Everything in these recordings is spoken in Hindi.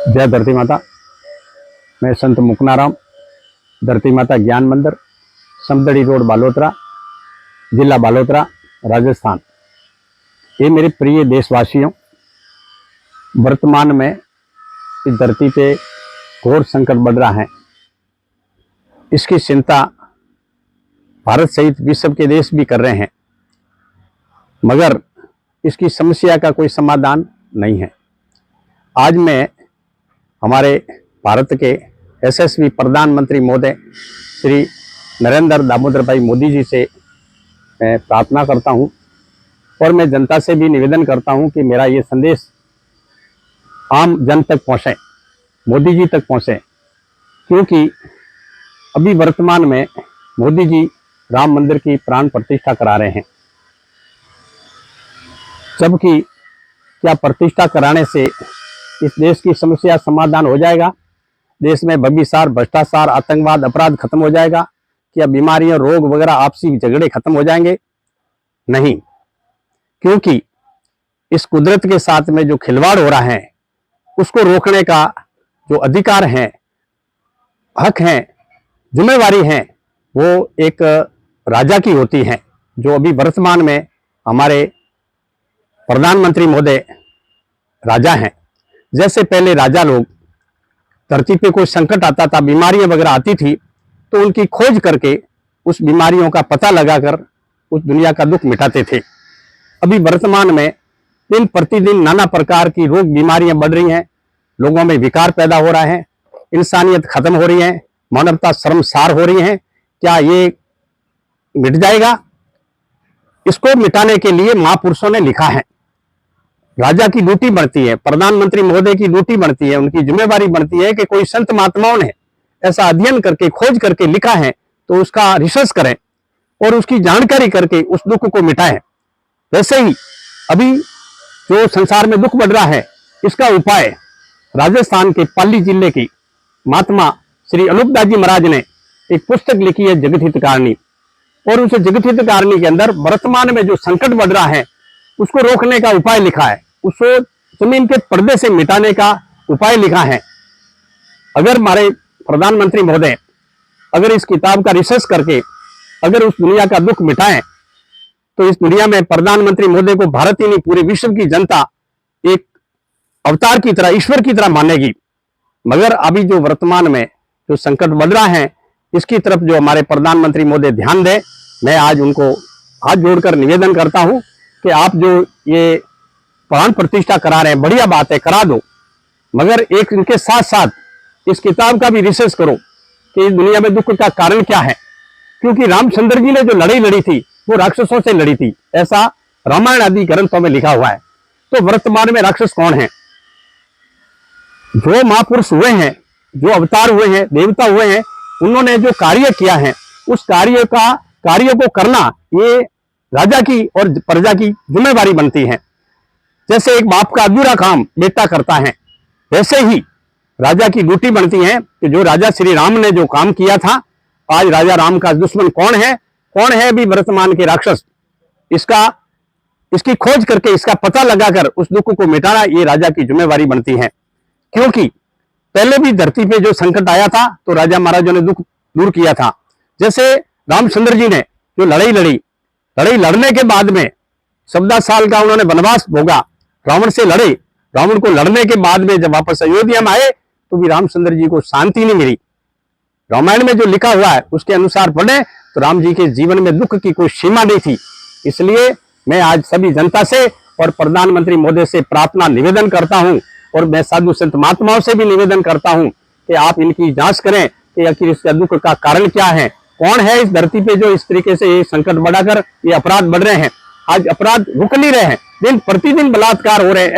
जय धरती माता। मैं संत मुकनाराम, धरती माता ज्ञान मंदिर, समदड़ी रोड, बालोतरा, जिला बालोतरा, राजस्थान। ये मेरे प्रिय देशवासियों, वर्तमान में इस धरती पे घोर संकट बढ़ रहा है। इसकी चिंता भारत सहित विश्व के देश भी कर रहे हैं, मगर इसकी समस्या का कोई समाधान नहीं है। आज मैं हमारे भारत के यशस्वी प्रधानमंत्री महोदय श्री नरेंद्र दामोदर भाई मोदी जी से मैं प्रार्थना करता हूं और मैं जनता से भी निवेदन करता हूं कि मेरा ये संदेश आम जन तक पहुंचे, मोदी जी तक पहुंचे, क्योंकि अभी वर्तमान में मोदी जी राम मंदिर की प्राण प्रतिष्ठा करा रहे हैं, जबकि क्या प्रतिष्ठा कराने से इस देश की समस्या समाधान हो जाएगा? देश में व्यभिचार, भ्रष्टाचार, आतंकवाद, अपराध खत्म हो जाएगा? क्या बीमारियां, रोग वगैरह, आपसी झगड़े खत्म हो जाएंगे? नहीं, क्योंकि इस कुदरत के साथ में जो खिलवाड़ हो रहा है उसको रोकने का जो अधिकार है, हक है, जिम्मेवारी है, वो एक राजा की होती है, जो अभी वर्तमान में हमारे प्रधानमंत्री महोदय राजा हैं। जैसे पहले राजा लोग धरती पे कोई संकट आता था, बीमारियां वगैरह आती थी, तो उनकी खोज करके उस बीमारियों का पता लगाकर उस दुनिया का दुख मिटाते थे। अभी वर्तमान में दिन प्रतिदिन नाना प्रकार की रोग बीमारियां बढ़ रही हैं, लोगों में विकार पैदा हो रहा है, इंसानियत खत्म हो रही है, मानवता शर्मसार हो रही है। क्या ये मिट जाएगा? इसको मिटाने के लिए महापुरुषों ने लिखा है। राजा की ड्यूटी बनती है, प्रधानमंत्री महोदय की ड्यूटी बनती है, उनकी जिम्मेवारी बनती है कि कोई संत महात्माओं ने ऐसा अध्ययन करके, खोज करके लिखा है, तो उसका रिसर्च करें और उसकी जानकारी करके उस दुख को मिटाएं। वैसे ही अभी जो संसार में दुख बढ़ रहा है, इसका उपाय राजस्थान के पाली जिले की महात्मा श्री अनूपदास जी महाराज ने एक पुस्तक लिखी है, जगत हितकारिणी। और उस जगत हितकारिणी के अंदर वर्तमान में जो संकट बढ़ रहा है उसको रोकने का उपाय लिखा है, उसको जमीन के पर्दे से मिटाने का उपाय लिखा है। अगर हमारे प्रधानमंत्री महोदय अगर इस किताब का रिसर्च करके अगर उस दुनिया का दुख मिटाएं, तो इस दुनिया में प्रधानमंत्री महोदय को भारत ही नहीं, पूरे विश्व की जनता एक अवतार की तरह, ईश्वर की तरह मानेगी। मगर अभी जो वर्तमान में जो संकट बढ़ रहा है, इसकी तरफ जो हमारे प्रधानमंत्री महोदय ध्यान दें। मैं आज उनको हाथ जोड़कर निवेदन करता हूं कि आप जो ये प्राण प्रतिष्ठा करा रहे हैं, बढ़िया बात है, करा दो, मगर एक इनके साथ साथ इस किताब का भी रिसर्च करो कि इस दुनिया में दुख का कारण क्या है। क्योंकि रामचंद्र जी ने जो लड़ाई लड़ी थी वो राक्षसों से लड़ी थी, ऐसा रामायण आदि ग्रंथों में लिखा हुआ है। तो वर्तमान में राक्षस कौन है? जो महापुरुष हुए हैं, जो अवतार हुए हैं, देवता हुए हैं, उन्होंने जो कार्य किया है, उस कार्य को करना ये राजा की और प्रजा की जिम्मेवारी बनती है। जैसे एक बाप का अधूरा काम बेटा करता है, वैसे ही राजा की ड्यूटी बनती है कि जो राजा श्री राम ने जो काम किया था, आज राजा राम का दुश्मन कौन है, कौन है भी वर्तमान के राक्षस, इसकी खोज करके, इसका पता लगाकर उस दुख को मिटाना ये राजा की जिम्मेवारी बनती है। क्योंकि पहले भी धरती पे जो संकट आया था तो राजा महाराजों ने दुख दूर किया था। जैसे रामचंद्र जी ने जो लड़ाई लड़ने के बाद में 14 साल का उन्होंने वनवास भोगा, रावण से लड़े, रावण को लड़ने के बाद में जब वापस अयोध्या में आए तो भी रामचंद्र जी को शांति नहीं मिली। रामायण में जो लिखा हुआ है उसके अनुसार पढ़े तो राम जी के जीवन में दुख की कोई सीमा नहीं थी। इसलिए मैं आज सभी जनता से और प्रधानमंत्री महोदय से प्रार्थना निवेदन करता हूं, और मैं साधु संत महात्माओं से भी निवेदन करता हूं कि आप इनकी जांच करें कि आखिर इसका दुख का कारण क्या है, कौन है इस धरती पे जो इस तरीके से ये संकट बढ़ाकर ये अपराध बढ़ रहे हैं। आज अपराध रुक नहीं रहे हैं, दिन प्रतिदिन बलात्कार हो रहे हैं,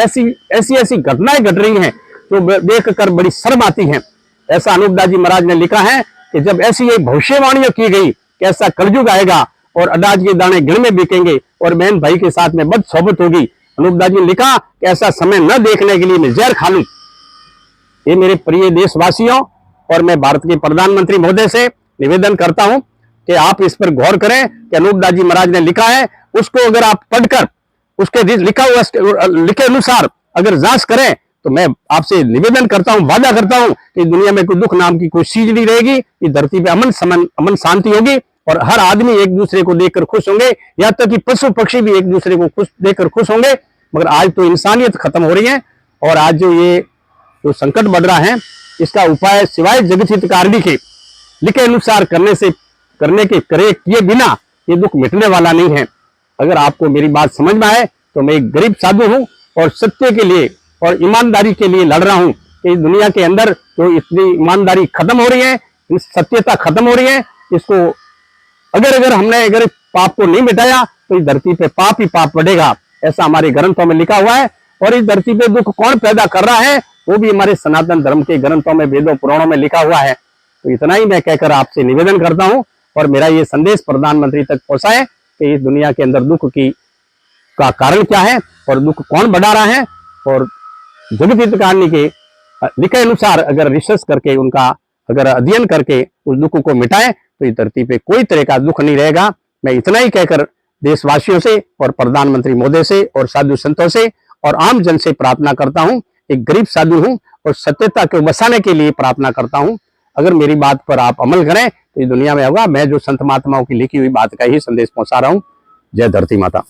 ऐसी घटनाएं घट रही हैं जो देखकर बड़ी शर्म आती है। ऐसा अनूपदास जी महाराज ने लिखा है कि जब ऐसी ये भविष्यवाणियां की गई कि ऐसा कलयुग आएगा और अनाज के दाने गिण में बिकेंगे और बहन भाई के साथ में बद सोबत होगी, अनूपदास जी ने लिखा कि ऐसा समय न देखने के लिए मैं जहर खा लूं। ये मेरे प्रिय देशवासियों, और मैं भारत के प्रधानमंत्री महोदय से निवेदन करता हूं कि आप इस पर गौर करें कि अनूपदास जी महाराज ने लिखा है, उसको अगर आप पढ़कर उसके लिखे अनुसार अगर जांच करें तो मैं आपसे निवेदन करता हूं, वादा करता हूं कि दुनिया में कोई दुख नाम की कोई चीज नहीं रहेगी। इस धरती पे अमन शांति होगी और हर आदमी एक दूसरे को देखकर खुश होंगे, यहाँ तक कि पशु पक्षी भी एक दूसरे को खुश देखकर खुश होंगे। मगर आज तो इंसानियत खत्म हो रही है और आज जो संकट बढ़ रहा है, इसका उपाय सिवाय जगतहितकारी के लिखे अनुसार करने के किए बिना ये दुख मिटने वाला नहीं है। अगर आपको मेरी बात समझ में आए तो मैं एक गरीब साधु हूं और सत्य के लिए और ईमानदारी के लिए लड़ रहा हूं। इस दुनिया के अंदर जो इतनी ईमानदारी खत्म हो रही है, सत्यता खत्म हो रही है, इसको अगर हमने पाप को नहीं मिटाया तो इस धरती पे पाप ही पाप बढ़ेगा, ऐसा हमारे ग्रंथों में लिखा हुआ है। और इस धरती पे दुख कौन पैदा कर रहा है, वो भी हमारे सनातन धर्म के ग्रंथों में, वेदों पुराणों में लिखा हुआ है। तो इतना ही मैं कहकर आपसे निवेदन करता हूं और मेरा ये संदेश प्रधानमंत्री तक पहुंचाए कि इस दुनिया के अंदर दुख का कारण क्या है और दुख कौन बढ़ा रहा है। और जगत कहानी के लिखे अनुसार अगर रिसर्च करके उनका अगर अध्ययन करके उस दुख को मिटाए तो इस धरती पे कोई तरह का दुख नहीं रहेगा। मैं इतना ही कहकर देशवासियों से और प्रधानमंत्री महोदय से और साधु संतों से और आम जन से प्रार्थना करता हूं। एक गरीब साधु हूं और सत्यता को बसाने के लिए प्रार्थना करता हूं। अगर मेरी बात पर आप अमल करें तो इस दुनिया में होगा। मैं जो संत महात्माओं की लिखी हुई बात का ही संदेश पहुंचा रहा हूं। जय धरती माता।